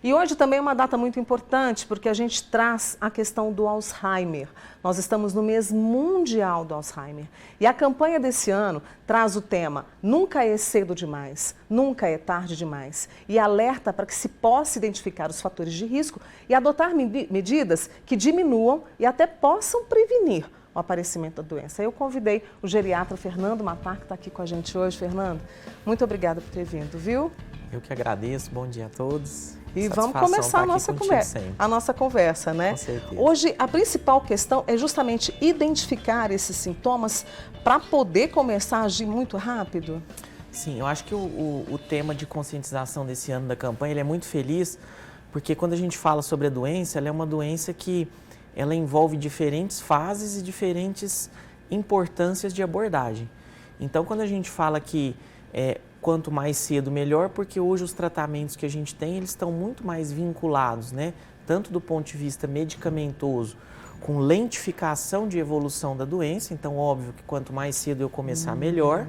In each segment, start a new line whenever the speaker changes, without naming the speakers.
E hoje também é uma data muito importante porque a gente traz a questão do Alzheimer. Nós estamos no mês mundial do Alzheimer. E a campanha desse ano traz o tema Nunca é cedo demais, nunca é tarde demais. E alerta para que se possa identificar os fatores de risco e adotar medidas que diminuam e até possam prevenir o aparecimento da doença. Eu convidei o geriatra Fernando Matar, que está aqui com a gente hoje. Fernando, muito obrigada por ter vindo, viu?
Eu que agradeço, bom dia a todos.
E vamos começar a nossa conversa, né?
Com certeza.
Hoje, a principal questão é justamente identificar esses sintomas para poder começar a agir muito rápido?
Sim, eu acho que o tema de conscientização desse ano da campanha ele é muito feliz, porque quando a gente fala sobre a doença, ela é uma doença que ela envolve diferentes fases e diferentes importâncias de abordagem. Então, quando a gente fala que quanto mais cedo, melhor, porque hoje os tratamentos que a gente tem, eles estão muito mais vinculados, né? Tanto do ponto de vista medicamentoso, com lentificação de evolução da doença, então óbvio que quanto mais cedo eu começar, melhor.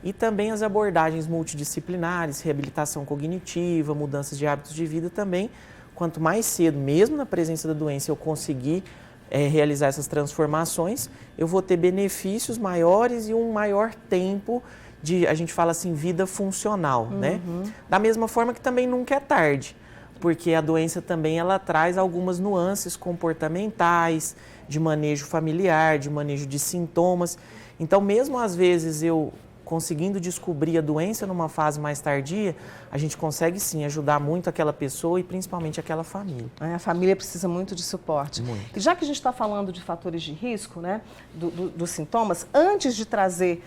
E também as abordagens multidisciplinares, reabilitação cognitiva, mudanças de hábitos de vida também, quanto mais cedo, mesmo na presença da doença, eu conseguir realizar essas transformações, eu vou ter benefícios maiores e um maior tempo de, a gente fala assim, vida funcional, né? Da mesma forma que também nunca é tarde, porque a doença também ela traz algumas nuances comportamentais, de manejo familiar, de manejo de sintomas. Então, mesmo às vezes eu conseguindo descobrir a doença numa fase mais tardia, a gente consegue sim ajudar muito aquela pessoa e principalmente aquela família.
A família precisa muito de suporte.
Muito.
E já que a gente está falando de fatores de risco, né, dos sintomas, antes de trazer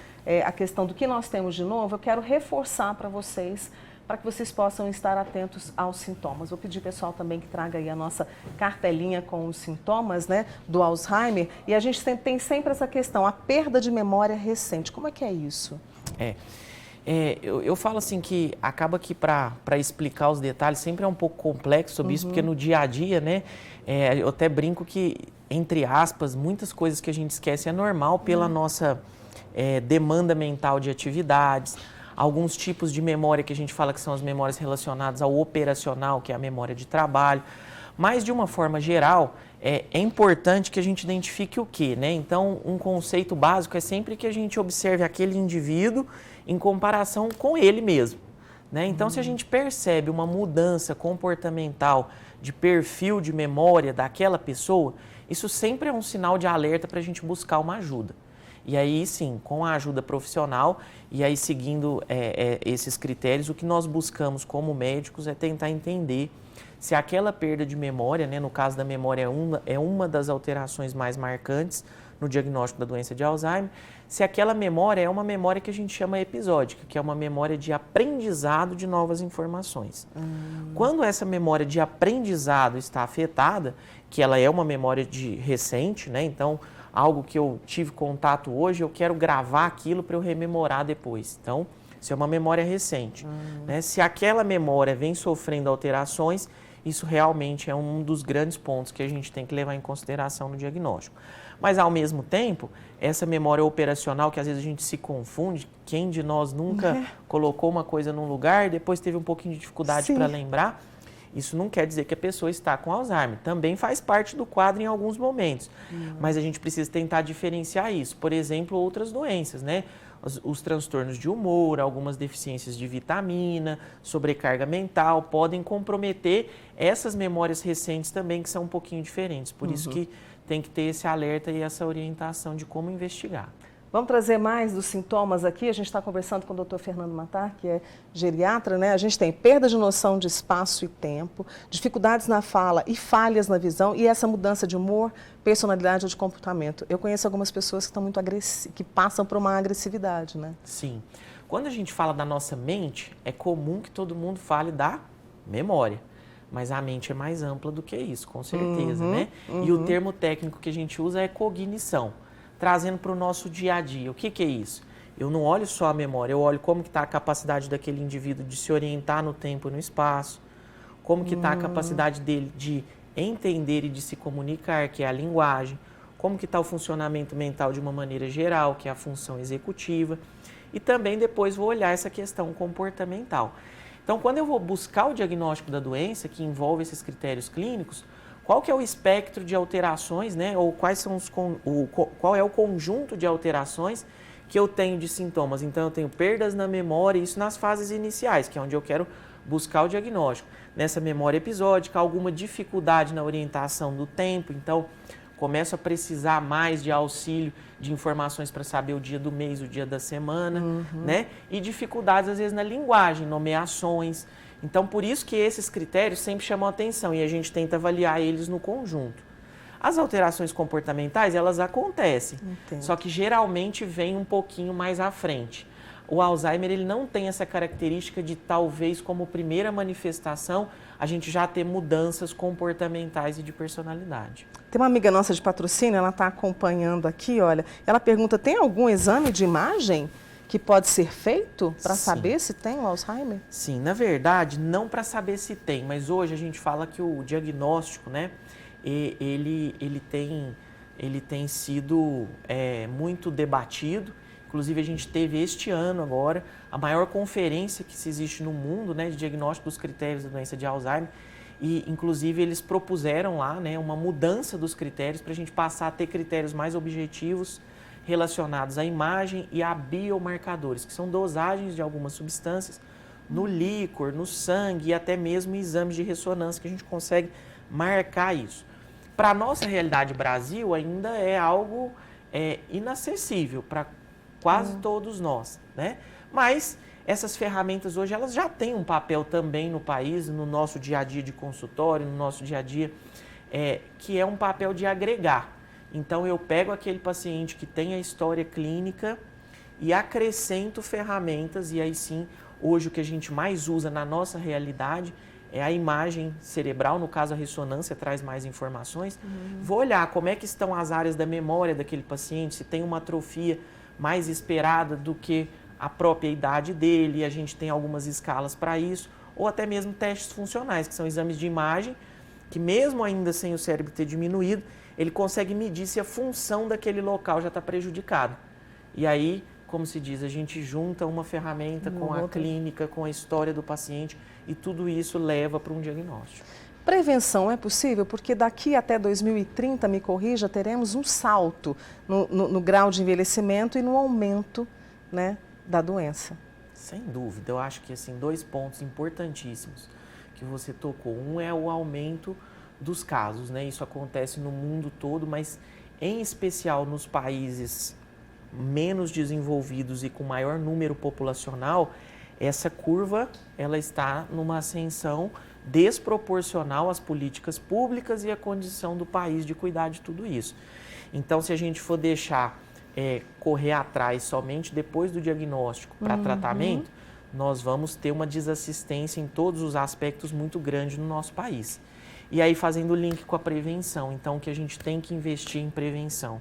a questão do que nós temos de novo, eu quero reforçar para vocês, para que vocês possam estar atentos aos sintomas. Vou pedir pessoal também que traga aí a nossa cartelinha com os sintomas, né, do Alzheimer. E a gente tem sempre essa questão, a perda de memória recente. Como é que é isso?
Eu falo assim que acaba que para explicar os detalhes sempre é um pouco complexo sobre isso, porque no dia a dia, né, eu até brinco que, entre aspas, muitas coisas que a gente esquece é normal pela nossa demanda mental de atividades, alguns tipos de memória que a gente fala que são as memórias relacionadas ao operacional, que é a memória de trabalho, mas de uma forma geral, é importante que a gente identifique o quê, né? Então, um conceito básico é sempre que a gente observe aquele indivíduo em comparação com ele mesmo, né? Então, se a gente percebe uma mudança comportamental de perfil de memória daquela pessoa, isso sempre é um sinal de alerta para a gente buscar uma ajuda. E aí, sim, com a ajuda profissional e aí seguindo esses critérios, o que nós buscamos como médicos é tentar entender se aquela perda de memória, né, no caso da memória é uma das alterações mais marcantes no diagnóstico da doença de Alzheimer, se aquela memória é uma memória que a gente chama episódica, que é uma memória de aprendizado de novas informações. Quando essa memória de aprendizado está afetada, que ela é uma memória recente, né, então algo que eu tive contato hoje, eu quero gravar aquilo para eu rememorar depois. Então, isso é uma memória recente. Né? Se aquela memória vem sofrendo alterações, isso realmente é um dos grandes pontos que a gente tem que levar em consideração no diagnóstico. Mas, ao mesmo tempo, essa memória operacional, que às vezes a gente se confunde, quem de nós nunca colocou uma coisa num lugar e depois teve um pouquinho de dificuldade para lembrar, isso não quer dizer que a pessoa está com Alzheimer. Também faz parte do quadro em alguns momentos. Mas a gente precisa tentar diferenciar isso. Por exemplo, outras doenças, né? Os transtornos de humor, algumas deficiências de vitamina, sobrecarga mental, podem comprometer essas memórias recentes também, que são um pouquinho diferentes. Por isso que tem que ter esse alerta e essa orientação de como investigar.
Vamos trazer mais dos sintomas aqui. A gente está conversando com o Dr. Fernando Matar, que é geriatra, né? A gente tem perda de noção de espaço e tempo, dificuldades na fala e falhas na visão e essa mudança de humor, personalidade ou de comportamento. Eu conheço algumas pessoas que estão muito que passam por uma agressividade, né?
Sim. Quando a gente fala da nossa mente, é comum que todo mundo fale da memória. Mas a mente é mais ampla do que isso, com certeza, né? E o termo técnico que a gente usa é cognição. Trazendo para o nosso dia a dia. O que é isso? Eu não olho só a memória, eu olho como que está a capacidade daquele indivíduo de se orientar no tempo e no espaço, como que está a capacidade dele de entender e de se comunicar, que é a linguagem, como que está o funcionamento mental de uma maneira geral, que é a função executiva, e também depois vou olhar essa questão comportamental. Então, quando eu vou buscar o diagnóstico da doença, que envolve esses critérios clínicos, qual que é o espectro de alterações, né? Ou qual é o conjunto de alterações que eu tenho de sintomas? Então, eu tenho perdas na memória, isso nas fases iniciais, que é onde eu quero buscar o diagnóstico. Nessa memória episódica, alguma dificuldade na orientação do tempo, então começo a precisar mais de auxílio de informações para saber o dia do mês, o dia da semana, né? E dificuldades, às vezes, na linguagem, nomeações. Então, por isso que esses critérios sempre chamam a atenção e a gente tenta avaliar eles no conjunto. As alterações comportamentais, elas acontecem, só que geralmente vem um pouquinho mais à frente. O Alzheimer, ele não tem essa característica de, talvez, como primeira manifestação, a gente já ter mudanças comportamentais e de personalidade.
Tem uma amiga nossa de patrocínio, ela está acompanhando aqui, olha, ela pergunta, tem algum exame de imagem que pode ser feito para saber se tem o Alzheimer?
Sim, na verdade, não para saber se tem, mas hoje a gente fala que o diagnóstico, né, ele tem sido muito debatido. Inclusive, a gente teve este ano agora a maior conferência que se existe no mundo, né, de diagnóstico dos critérios da doença de Alzheimer. E, inclusive, eles propuseram lá, né, uma mudança dos critérios para a gente passar a ter critérios mais objetivos relacionados à imagem e a biomarcadores, que são dosagens de algumas substâncias no líquor, no sangue e até mesmo em exames de ressonância que a gente consegue marcar isso. Para a nossa realidade Brasil, ainda é algo inacessível para quase todos nós, né? Mas essas ferramentas hoje, elas já têm um papel também no país, no nosso dia a dia de consultório, no nosso dia a dia, que é um papel de agregar. Então, eu pego aquele paciente que tem a história clínica e acrescento ferramentas, e aí sim, hoje o que a gente mais usa na nossa realidade é a imagem cerebral, no caso a ressonância traz mais informações. Vou olhar como é que estão as áreas da memória daquele paciente, se tem uma atrofia mais esperada do que a própria idade dele, e a gente tem algumas escalas para isso, ou até mesmo testes funcionais, que são exames de imagem, que mesmo ainda sem o cérebro ter diminuído, ele consegue medir se a função daquele local já está prejudicada. E aí, como se diz, a gente junta uma ferramenta com a clínica, com a história do paciente, e tudo isso leva para um diagnóstico.
Prevenção é possível? Porque daqui até 2030, me corrija, teremos um salto no grau de envelhecimento e no aumento, né, da doença.
Sem dúvida, eu acho que assim, 2 pontos importantíssimos que você tocou. Um é o aumento dos casos, né? Isso acontece no mundo todo, mas em especial nos países menos desenvolvidos e com maior número populacional, essa curva ela está numa ascensão desproporcional às políticas públicas e à condição do país de cuidar de tudo isso. Então, se a gente for deixar correr atrás somente depois do diagnóstico para tratamento, nós vamos ter uma desassistência em todos os aspectos muito grande no nosso país. E aí, fazendo o link com a prevenção, então, que a gente tem que investir em prevenção.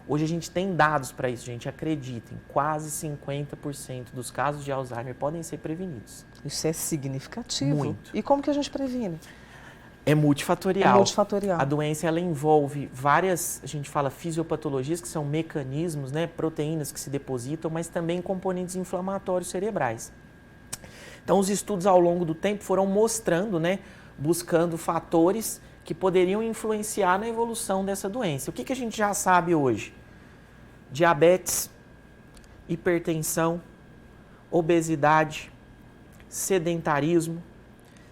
Hoje a gente tem dados para isso, gente, acreditem, quase 50% dos casos de Alzheimer podem ser prevenidos.
Isso é significativo.
Muito.
E como que a gente previne?
É multifatorial.
É multifatorial.
A doença, ela envolve várias, a gente fala fisiopatologias, que são mecanismos, né, proteínas que se depositam, mas também componentes inflamatórios cerebrais. Então, os estudos ao longo do tempo foram mostrando, né, buscando fatores que poderiam influenciar na evolução dessa doença. O que a gente já sabe hoje? Diabetes, hipertensão, obesidade, sedentarismo,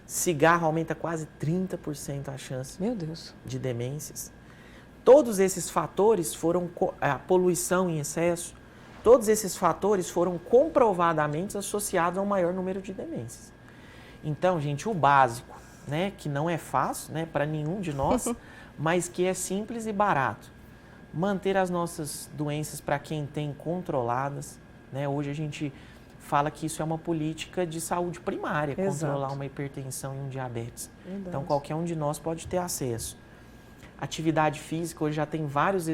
cigarro aumenta quase 30% a chance de demências. Todos esses fatores foram, a poluição em excesso, todos esses fatores foram comprovadamente associados a um maior número de demências. Então, gente, o básico, né, que não é fácil, né, para nenhum de nós, mas que é simples e barato. Manter as nossas doenças para quem tem controladas, né? Hoje a gente fala que isso é uma política de saúde primária, controlar uma hipertensão e um diabetes. Verdade. Então, qualquer um de nós pode ter acesso. Atividade física, hoje já tem vários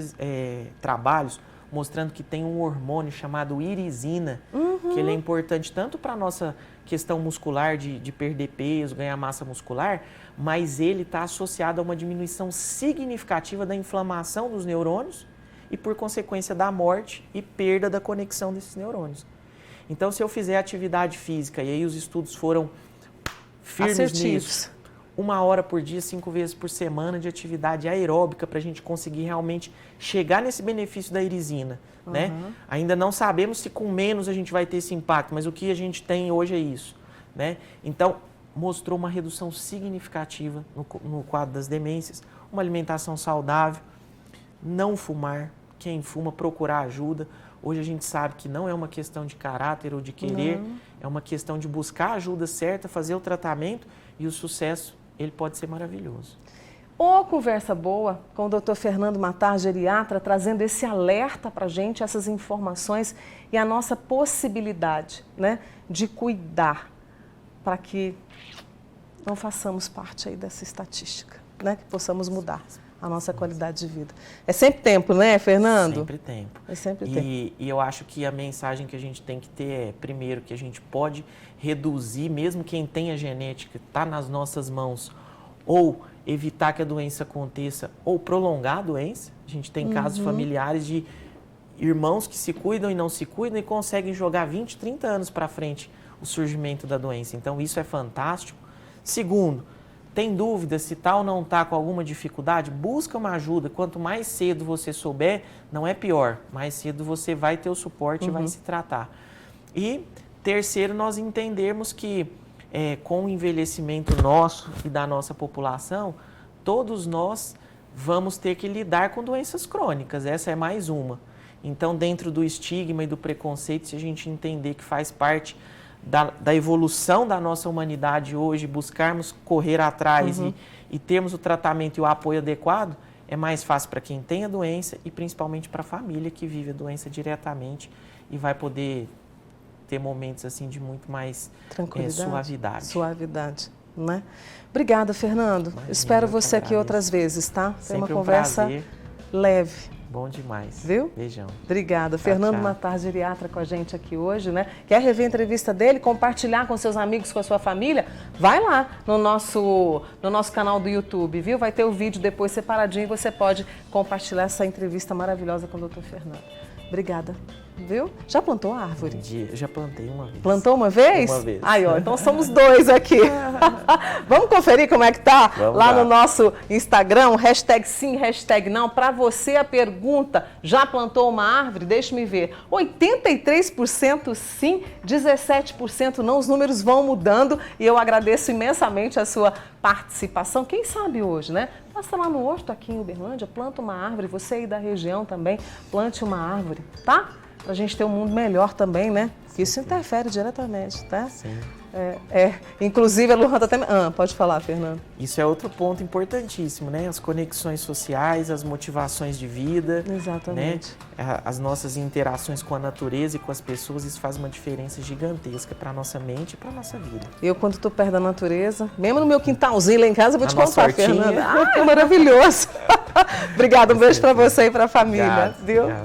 trabalhos mostrando que tem um hormônio chamado irisina, que ele é importante tanto para a nossa questão muscular de perder peso, ganhar massa muscular, mas ele está associado a uma diminuição significativa da inflamação dos neurônios e, por consequência, da morte e perda da conexão desses neurônios. Então, se eu fizer atividade física, e aí os estudos foram firmes nisso. 1 hora por dia, 5 vezes por semana de atividade aeróbica para a gente conseguir realmente chegar nesse benefício da irisina, né? Ainda não sabemos se com menos a gente vai ter esse impacto, mas o que a gente tem hoje é isso, né? Então, mostrou uma redução significativa no quadro das demências, uma alimentação saudável, não fumar, quem fuma procurar ajuda. Hoje a gente sabe que não é uma questão de caráter ou de querer, é uma questão de buscar a ajuda certa, fazer o tratamento e o sucesso, ele pode ser maravilhoso.
Ô, conversa boa com o Dr. Fernando Matar, geriatra, trazendo esse alerta para a gente, essas informações e a nossa possibilidade, né, de cuidar para que não façamos parte aí dessa estatística, né, que possamos mudar a nossa qualidade de vida. É sempre tempo, né, Fernando?
Sempre tempo.
É sempre tempo.
E eu acho que a mensagem que a gente tem que ter é, primeiro, que a gente pode reduzir, mesmo quem tem a genética, está nas nossas mãos, ou evitar que a doença aconteça, ou prolongar a doença. A gente tem casos familiares de irmãos que se cuidam e não se cuidam e conseguem jogar 20, 30 anos para frente o surgimento da doença. Então, isso é fantástico. Segundo, tem dúvida se está ou não está com alguma dificuldade? Busca uma ajuda. Quanto mais cedo você souber, não é pior. Mais cedo você vai ter o suporte e vai se tratar. E terceiro, nós entendermos que com o envelhecimento nosso e da nossa população, todos nós vamos ter que lidar com doenças crônicas. Essa é mais uma. Então, dentro do estigma e do preconceito, se a gente entender que faz parte da evolução da nossa humanidade hoje, buscarmos correr atrás e termos o tratamento e o apoio adequado, é mais fácil para quem tem a doença e principalmente para a família que vive a doença diretamente e vai poder ter momentos assim de muito mais suavidade.
Suavidade, né? Obrigada, Fernando. Imagina, espero você aqui outras vezes, tá? Tem uma conversa leve.
Bom demais.
Viu?
Beijão.
Obrigada. Fernando Matar, geriatra, com a gente aqui hoje, né? Quer rever a entrevista dele, compartilhar com seus amigos, com a sua família? Vai lá no nosso canal do YouTube, viu? Vai ter o vídeo depois separadinho e você pode compartilhar essa entrevista maravilhosa com o Dr. Fernando. Obrigada. Viu? Já plantou a árvore?
Eu já plantei uma vez.
Plantou uma vez?
Uma vez.
Aí, ó, então somos dois aqui. Vamos conferir como é que tá?
Vamos
lá
lá
no nosso Instagram, #sim, #não. Para você a pergunta, já plantou uma árvore? Deixa-me ver. 83% sim, 17% não. Os números vão mudando e eu agradeço imensamente a sua participação. Quem sabe hoje, né? Passa lá no Horto, aqui em Uberlândia, planta uma árvore. Você aí da região também, plante uma árvore, tá? Pra gente ter um mundo melhor também, né? Isso interfere diretamente, tá?
Sim.
Inclusive, a Luan tá até... pode falar, Fernando.
Isso é outro ponto importantíssimo, né? As conexões sociais, as motivações de vida.
Exatamente.
Né? As nossas interações com a natureza e com as pessoas, isso faz uma diferença gigantesca para a nossa mente e para a nossa vida.
Eu, quando estou perto da natureza, mesmo no meu quintalzinho lá em casa, eu vou te contar,
hortinha.
Fernanda. É maravilhoso. Obrigada, um beijo para você e para a família.
Obrigado,
viu?
Obrigado.